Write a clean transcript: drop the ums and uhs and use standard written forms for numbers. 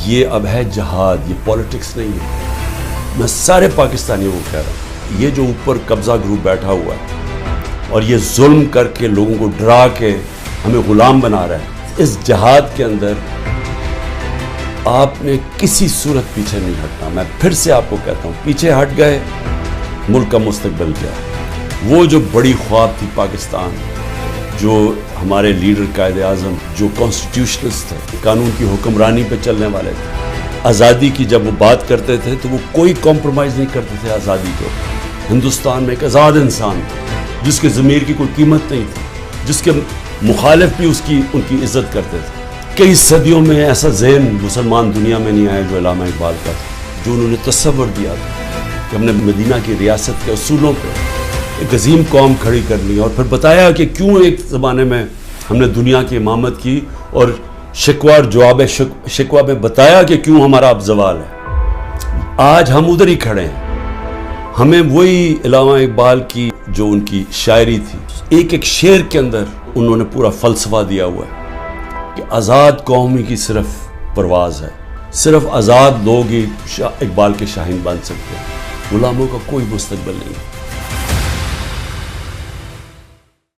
ये अब है जहाद, ये पॉलिटिक्स नहीं है। मैं सारे पाकिस्तानियों को कह रहा हूँ, ये जो ऊपर कब्जा ग्रुप बैठा हुआ है और ये जुल्म करके लोगों को डरा के हमें गुलाम बना रहा है, इस जहाद के अंदर आपने किसी सूरत पीछे नहीं हटना। मैं फिर से आपको कहता हूँ, पीछे हट गए मुल्क का मुस्तकबिल क्या है। वो जो बड़ी ख्वाब थी पाकिस्तान, जो हमारे लीडर कायदे आज़म जो कॉन्स्टिट्यूशनिस्ट थे, कानून की हुक्मरानी पे चलने वाले थे, आज़ादी की जब वो बात करते थे तो वो कोई कॉम्प्रोमाइज़ नहीं करते थे आज़ादी को। हिंदुस्तान में एक आज़ाद इंसान जिसके ज़मीर की कोई कीमत नहीं थी, जिसके मुखालिफ भी उनकी इज्जत करते थे। कई सदियों में ऐसा ज़हन मुसलमान दुनिया में नहीं आया जो अल्लामा इकबाल का था, जो उन्होंने तस्वर दिया था कि हमने मदीना की रियासत के असूलों पर एक अजीम कौम खड़ी कर ली और फिर बताया कि क्यों एक ज़माने में हमने दुनिया की इमामत की, और शिकवा और जवाब शिकवा में बताया कि क्यों हमारा अब ज़वाल है। आज हम उधर ही खड़े हैं। हमें वही अल्लामा इकबाल की जो उनकी शायरी थी, एक एक शेर के अंदर उन्होंने पूरा फ़लसफ़ा दिया हुआ है कि आज़ाद कौम की सिर्फ परवाज़ है, सिर्फ आज़ाद लोग ही इकबाल के शाहीन बन सकते हैं, गुलामों का कोई मुस्तकबिल नहीं।